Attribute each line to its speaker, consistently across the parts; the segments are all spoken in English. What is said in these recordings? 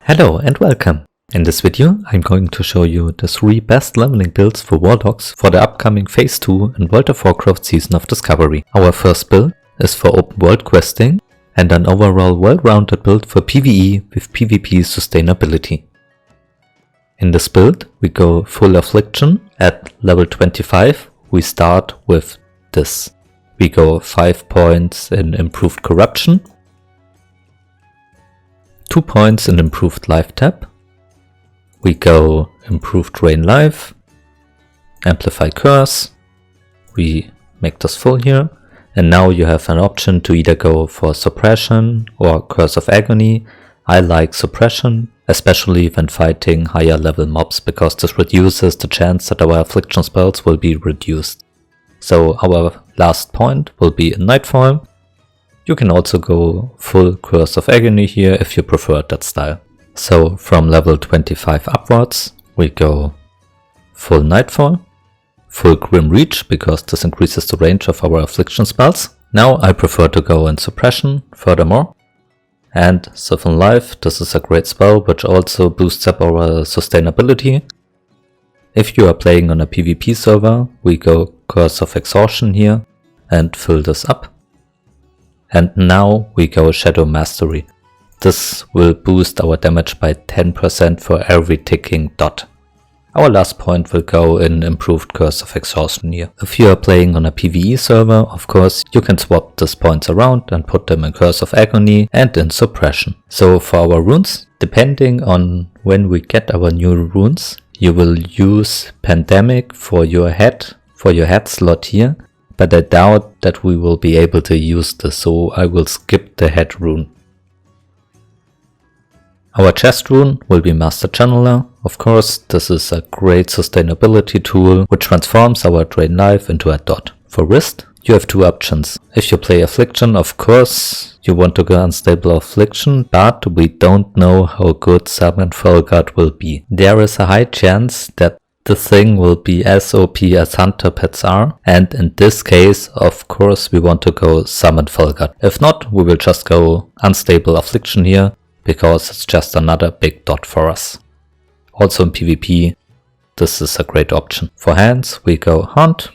Speaker 1: Hello and welcome! In this video I'm going to show you the 3 best leveling builds for Warlocks for the upcoming Phase 2 in World of Warcraft Season of Discovery. Our first build is for open world questing and an overall well-rounded build for PvE with PvP sustainability. In this build we go full Affliction. At level 25 we start with this. We go 5 points in improved corruption, 2 points in improved life tap. We go improved drain life, amplify curse. We make this full here. And now you have an option to either go for suppression or curse of agony. I like suppression, especially when fighting higher level mobs, because this reduces the chance that our affliction spells will be reduced. So our last point will be in Nightfall. You can also go full Curse of Agony here if you prefer that style. So from level 25 upwards we go full Nightfall, full Grim Reach because this increases the range of our affliction spells. Now I prefer to go in Suppression furthermore. And Siphon Life, this is a great spell which also boosts up our sustainability. If you are playing on a PvP server, we go Curse of Exhaustion here and fill this up. And now we go Shadow Mastery. This will boost our damage by 10% for every ticking dot. Our last point will go in improved Curse of Exhaustion here. If you are playing on a PvE server, of course, you can swap these points around and put them in Curse of Agony and in Suppression. So for our runes, depending on when we get our new runes, you will use Pandemic for your head slot here. But I doubt that we will be able to use this, so I will skip the head rune. Our chest rune will be Master Channeler. Of course, this is a great sustainability tool which transforms our drain life into a dot. For wrist, you have 2 options. If you play Affliction, of course, you want to go Unstable Affliction, but we don't know how good Summon Felguard will be. There is a high chance that the thing will be as OP as Hunter Pets are, and in this case, of course, we want to go Summon Felguard. If not, we will just go Unstable Affliction here, because it's just another big dot for us. Also in PvP, this is a great option. For hands, we go Haunt.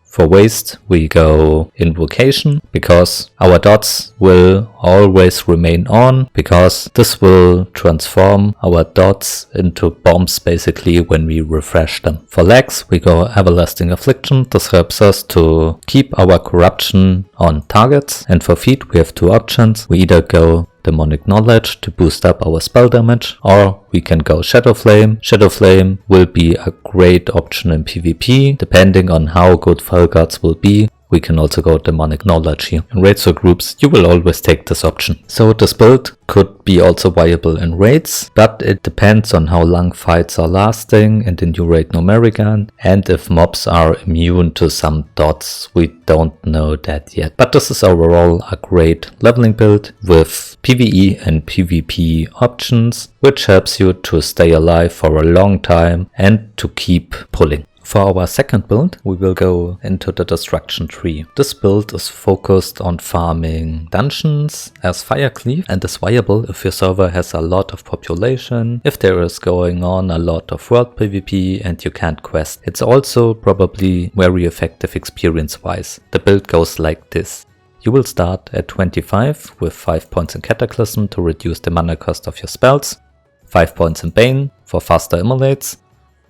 Speaker 1: For waist, we go Invocation, because our dots will always remain on, because this will transform our dots into bombs basically when we refresh them. For legs, we go Everlasting Affliction. This helps us to keep our corruption on targets. And for feet, we have 2 options. We either go Demonic Knowledge to boost up our spell damage, or we can go Shadow Flame. Shadow Flame will be a great option in PvP, depending on how good Felguards will be. We can also go Demonic Knowledge here. In raids or groups, you will always take this option. So this build could be also viable in raids, but it depends on how long fights are lasting in the new raid Numerican, and if mobs are immune to some dots. We don't know that yet. But this is overall a great leveling build with PvE and PvP options, which helps you to stay alive for a long time and to keep pulling. For our second build, we will go into the Destruction Tree. This build is focused on farming dungeons as Fire Cleave and is viable if your server has a lot of population, if there is going on a lot of world PvP and you can't quest. It's also probably very effective experience-wise. The build goes like this. You will start at 25 with 5 points in Cataclysm to reduce the mana cost of your spells, 5 points in Bane for faster immolates,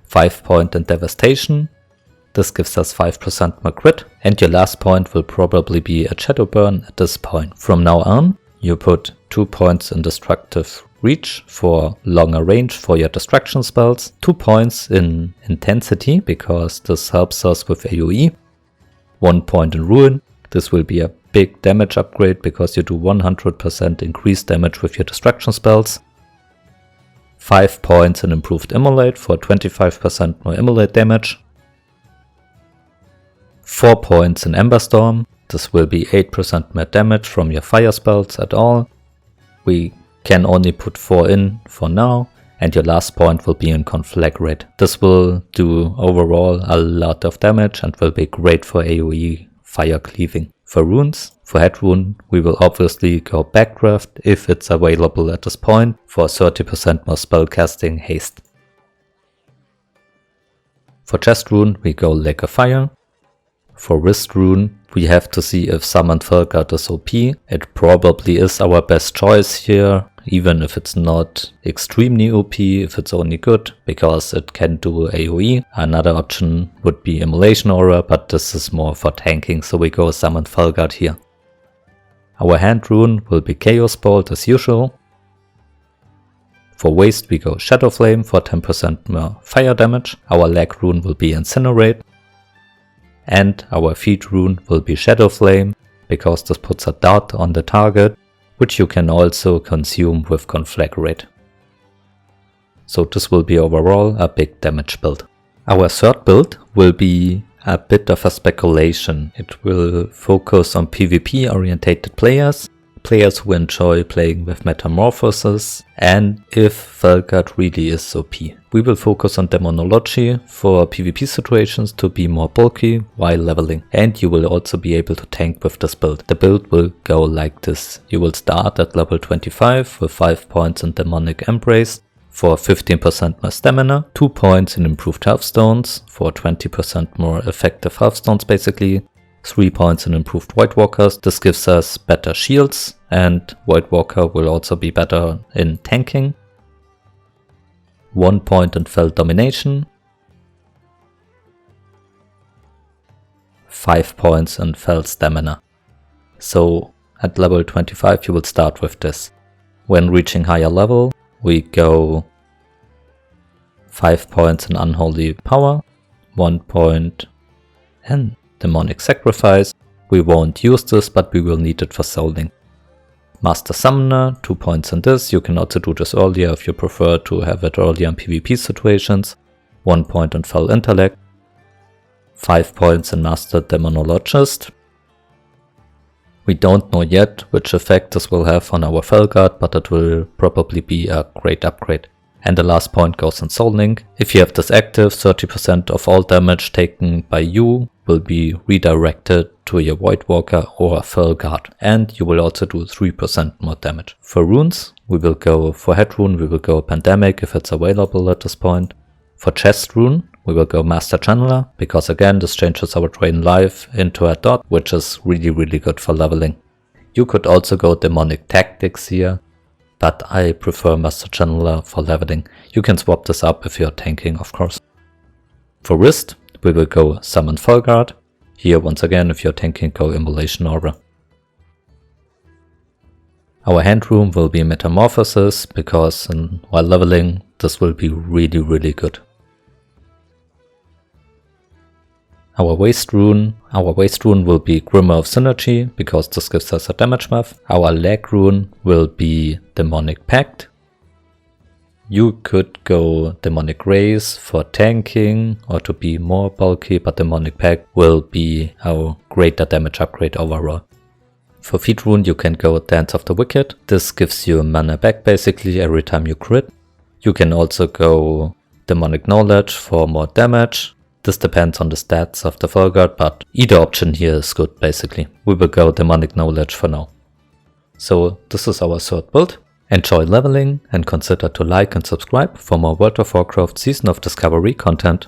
Speaker 1: 5 point in Devastation, this gives us 5% more crit, and your last point will probably be a Shadow Burn at this point. From now on, you put 2 points in Destructive Reach for longer range for your destruction spells, 2 points in Intensity because this helps us with AoE, 1 point in Ruin, this will be a big damage upgrade because you do 100% increased damage with your destruction spells, 5 points in Improved Immolate for 25% more Immolate damage, 4 points in Ember Storm, this will be 8% more damage from your fire spells at all. We can only put 4 in for now, and your last point will be in Conflagrate. This will do overall a lot of damage and will be great for AoE fire cleaving. For runes, for head rune, we will obviously go Backdraft if it's available at this point for 30% more spellcasting haste. For chest rune, we go Lake of Fire. For wrist rune, we have to see if Summoned Felguard is OP. It probably is our best choice here, even if it's not extremely OP, if it's only good, because it can do AoE. Another option would be Immolation Aura, but this is more for tanking, so we go Summoned Felguard here. Our hand rune will be Chaos Bolt as usual. For waist we go Shadow Flame for 10% more fire damage. Our leg rune will be Incinerate. And our feet rune will be Shadow Flame, because this puts a dot on the target, which you can also consume with Conflagrate. So this will be overall a big damage build. Our third build will be a bit of a speculation. It will focus on PvP orientated players who enjoy playing with Metamorphosis, and if Felguard really is OP. We will focus on Demonology for PvP situations to be more bulky while leveling, and you will also be able to tank with this build. The build will go like this. You will start at level 25 with 5 points in Demonic Embrace for 15% more stamina, 2 points in improved health stones for 20% more effective health stones basically, 3 points in improved White Walkers. This gives us better shields, and White Walker will also be better in tanking. 1 point in Fel Domination, 5 points in Fel Stamina. So at level 25 you will start with this. When reaching higher level we go 5 points in Unholy Power, 1 point in Demonic Sacrifice. We won't use this, but we will need it for souling. Master Summoner, 2 points in this. You can also do this earlier if you prefer to have it earlier in PvP situations. 1 point in Fel Intellect. 5 points in Master Demonologist. We don't know yet which effect this will have on our Felguard, but it will probably be a great upgrade. And the last point goes in Soul Link. If you have this active, 30% of all damage taken by you will be redirected to your White Walker or Felguard, and you will also do 3% more damage. For runes, we will go for head rune, we will go Pandemic if it's available at this point. For chest rune, we will go Master Channeler, because again this changes our Drain Life into a dot, which is really good for leveling. You could also go Demonic Tactics here, but I prefer Master Channeler for leveling. You can swap this up if you're tanking, of course. For wrist, we will go Summoned Felguard. Here once again, if you're tanking, go Immolation Aura. Our hand rune will be Metamorphosis, because while leveling this will be really good. Our waist rune will be Grimoire of Synergy, because this gives us a damage buff. Our leg rune will be Demonic Pact. You could go Demonic Race for tanking or to be more bulky, but Demonic Pact will be our greater damage upgrade overall. For feet rune you can go Dance of the Wicked. This gives you mana back basically every time you crit. You can also go Demonic Knowledge for more damage. This depends on the stats of the Felguard, but either option here is good basically. We will go Demonic Knowledge for now. So this is our third build. Enjoy leveling and consider to like and subscribe for more World of Warcraft Season of Discovery content.